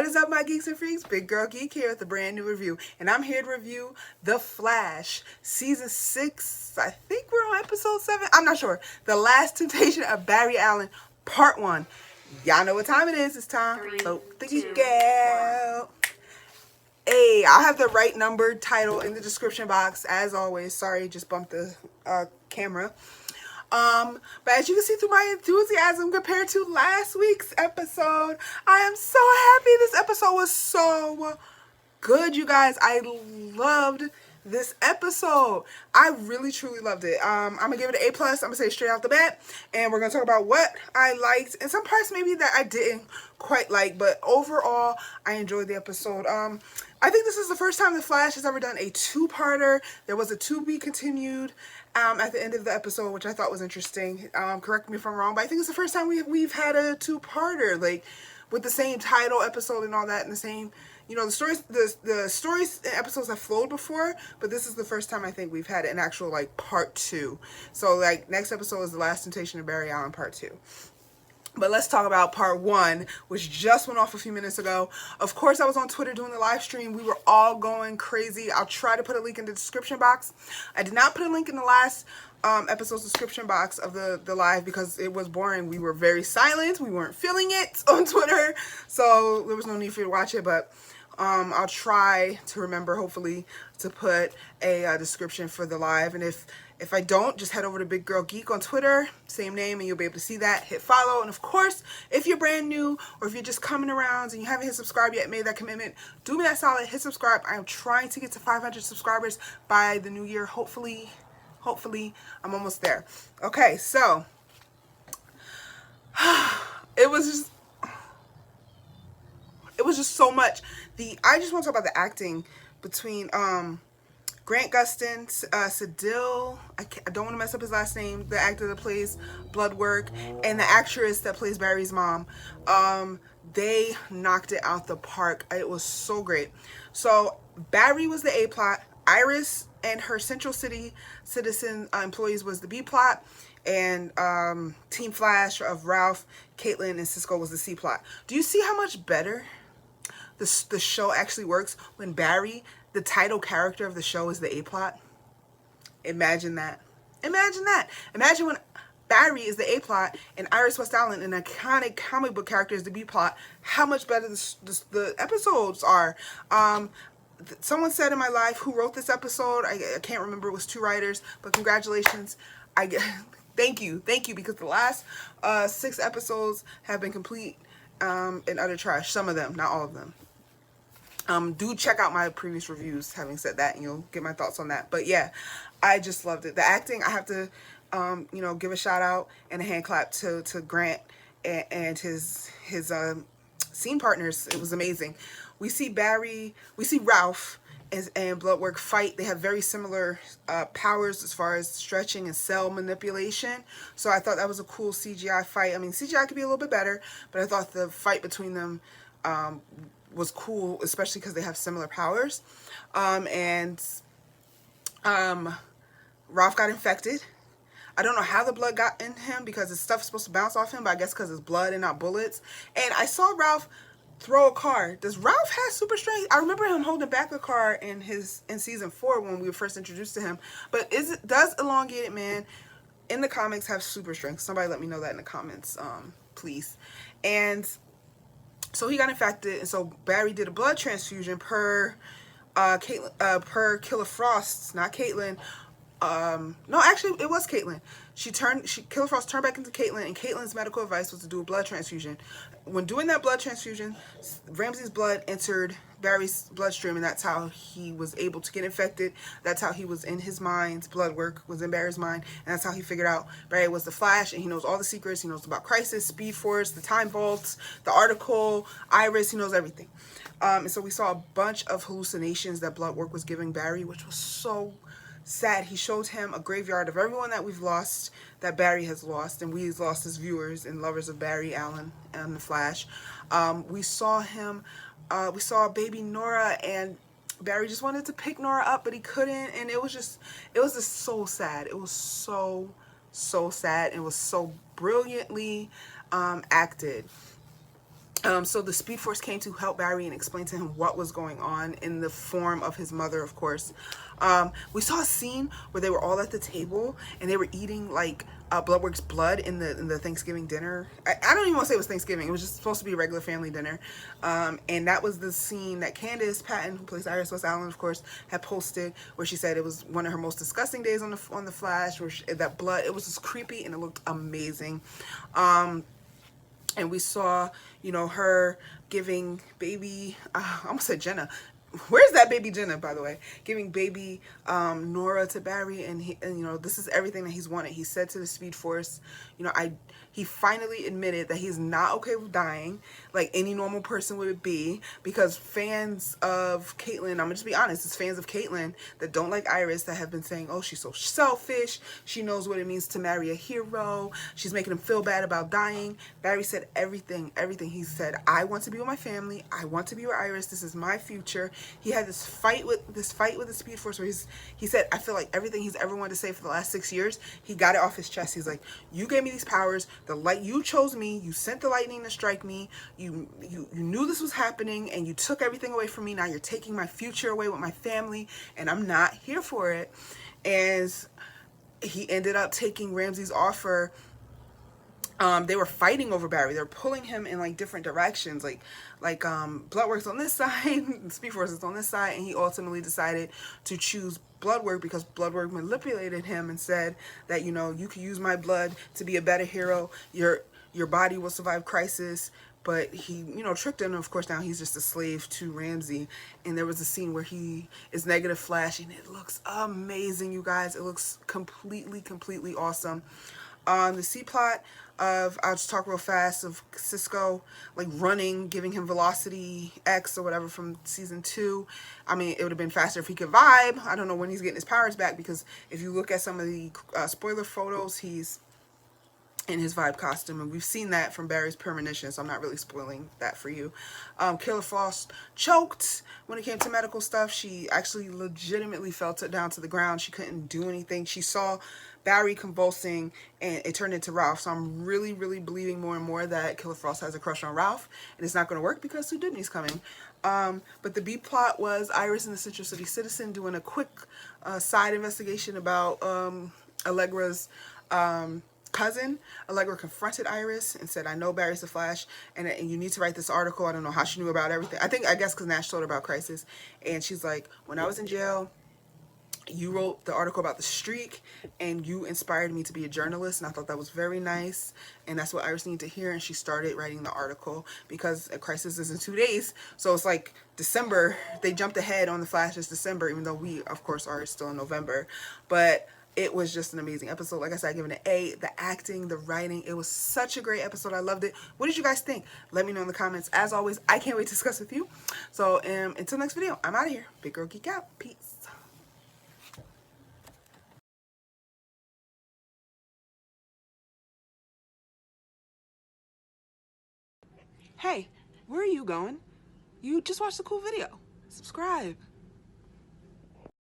What is up, my geeks and freaks? Big Girl Geek here with a brand new review. And I'm here to review The Flash, Season 6. I think we're on Episode 7. I'm not sure. The Last Temptation of Barry Allen, Part 1. Y'all know what time it is. It's time to vote the geek out. Hey, I'll have the right numbered title in the description box, as always. Sorry, just bumped the camera. But as you can see through my enthusiasm compared to last week's episode, I am so happy. This episode was so good, you guys. I loved this episode. I really truly loved it. I'm gonna give it an A+. I'm gonna say straight out the bat, and we're gonna talk about what I liked and some parts maybe that I didn't quite like, but overall I enjoyed the episode. I think this is the first time The Flash has ever done a two-parter. There was a to be continued at the end of the episode, which I thought was interesting. Correct me if I'm wrong, but I think it's the first time we've had a two-parter, like with the same title episode and all that, and the same, you know, the stories and episodes have flowed before, but this is the first time I think we've had an actual like part 2. So like next episode is The Last Temptation of Barry Allen Part 2. But let's talk about Part 1, which just went off a few minutes ago. Of course, I was on Twitter doing the live stream. We were all going crazy. I'll try to put a link in the description box. I did not put a link in the last episode's description box of the live because it was boring. We were very silent. We weren't feeling it on Twitter. So there was no need for you to watch it. But I'll try to remember, hopefully, to put a description for the live. And if I don't, just head over to Big Girl Geek on Twitter, same name, and you'll be able to see that. Hit follow. And of course, if you're brand new or if you're just coming around and you haven't hit subscribe yet, made that commitment, do me that solid, hit subscribe. I am trying to get to 500 subscribers by the new year. Hopefully, I'm almost there. Okay, so it was just so much. I just want to talk about the acting between Grant Gustin, Sadil, I don't want to mess up his last name, the actor that plays Bloodwork, and the actress that plays Barry's mom. They knocked it out the park. It was so great. So Barry was the A plot, Iris and her Central City citizen employees was the B plot, and Team Flash of Ralph, Caitlin, and Cisco was the C plot. Do you see how much better the show actually works when Barry, the title character of the show, is the A plot? Imagine that. Imagine that. Imagine when Barry is the A plot and Iris West Allen, an iconic comic book character, is the B plot. How much better the episodes are. Someone said in my live who wrote this episode, I can't remember, it was 2 writers, but congratulations. Thank you, because the last 6 episodes have been complete and utter trash. Some of them, not all of them. Do check out my previous reviews, having said that, and you'll get my thoughts on that. But yeah, I just loved it. The acting, I have to, you know, give a shout out and a hand clap to Grant and his scene partners. It was amazing. We see Ralph and Bloodwork fight. They have very similar powers as far as stretching and cell manipulation. So I thought that was a cool CGI fight. I mean, CGI could be a little bit better, but I thought the fight between them was cool, especially because they have similar powers. Ralph got infected. I don't know how the blood got in him because his stuff is supposed to bounce off him, but I guess because it's blood and not bullets. And I saw Ralph throw a car. Does Ralph have super strength? I remember him holding back a car in season 4 when we were first introduced to him. But does Elongated Man in the comics have super strength? Somebody let me know that in the comments, please. And so he got infected, and so Barry did a blood transfusion per Killer Frost's, not Caitlin. No, actually, it was Caitlin. Killer Frost turned back into Caitlin, and Caitlin's medical advice was to do a blood transfusion. When doing that blood transfusion, Ramsey's blood entered Barry's bloodstream, and that's how he was able to get infected. That's how he was in his mind. Bloodwork was in Barry's mind, and that's how he figured out Barry was the Flash, and he knows all the secrets. He knows about Crisis, Speed Force, the Time Vaults, the Article, Iris. He knows everything. And so we saw a bunch of hallucinations that Bloodwork was giving Barry, which was so sad. He showed him a graveyard of everyone that we've lost, that Barry has lost, and we've lost as viewers and lovers of Barry Allen and the Flash. We saw baby Nora, and Barry just wanted to pick Nora up, but he couldn't, and it was just so sad. It was so sad. It was so brilliantly acted. So the Speed Force came to help Barry and explain to him what was going on in the form of his mother, of course. We saw a scene where they were all at the table and they were eating like Bloodwork's blood in the Thanksgiving dinner. I don't even want to say it was Thanksgiving. It was just supposed to be a regular family dinner. And that was the scene that Candace Patton, who plays Iris West Allen, of course, had posted, where she said it was one of her most disgusting days on the Flash. Where that blood, it was just creepy and it looked amazing. And we saw, you know, her giving baby, I almost said Jenna. Where's that baby Jenna, by the way? Giving baby Nora to Barry, and you know, this is everything that he's wanted. He said to the Speed Force, you know, he finally admitted that he's not okay with dying like any normal person would be, because fans of Caitlyn, I'm gonna just be honest, it's fans of Caitlyn that don't like Iris that have been saying, oh, she's so selfish, she knows what it means to marry a hero, she's making him feel bad about dying. Barry said everything. He said, I want to be with my family, I want to be with Iris, this is my future. He had this fight with the Speed Force where he said, I feel like everything he's ever wanted to say for the last 6 years, he got it off his chest. He's like, you gave me these powers, you chose me, you sent the lightning to strike me, you knew this was happening, and you took everything away from me. Now you're taking my future away with my family, and I'm not here for it. And he ended up taking Ramsey's offer. They were fighting over Barry. They were pulling him in like different directions, like Bloodwork's on this side, Speed Force is on this side, and he ultimately decided to choose Bloodwork because Bloodwork manipulated him and said that, you know, you could use my blood to be a better hero. Your body will survive crisis. But he, you know, tricked him. And of course, now he's just a slave to Ramsey. And there was a scene where he is Negative Flash, and it looks amazing, you guys. It looks completely awesome. The C plot of, I'll just talk real fast, of Cisco like running, giving him velocity X or whatever from season 2. I mean, it would have been faster if he could vibe. I don't know when he's getting his powers back, because if you look at some of the spoiler photos, he's in his vibe costume, and we've seen that from Barry's premonition, so I'm not really spoiling that for you. Killer Frost choked when it came to medical stuff. She actually legitimately fell down to the ground. She couldn't do anything. She saw Barry convulsing, and it turned into Ralph. So I'm really believing more and more that Killer Frost has a crush on Ralph, and it's not going to work because Sue Dibney's coming. But the B plot was Iris and the Central City Citizen doing a quick side investigation about Allegra's cousin. Allegra confronted Iris and said, I know Barry's the Flash, and you need to write this article. I don't know how she knew about everything. I guess because Nash told her about Crisis. And she's like, when I was in jail, you wrote the article about the streak, and you inspired me to be a journalist, and I thought that was very nice, and that's what Iris needed to hear. And she started writing the article because a Crisis is in 2 days, so it's like December. They jumped ahead on the Flash. It's December, even though we, of course, are still in November. But it was just an amazing episode. Like I said, I give it an A. The acting, the writing, it was such a great episode. I loved it. What did you guys think? Let me know in the comments. As always, I can't wait to discuss with you. So until next video, I'm out of here. Big Girl Geek out. Peace. Hey, where are you going? You just watched a cool video. Subscribe.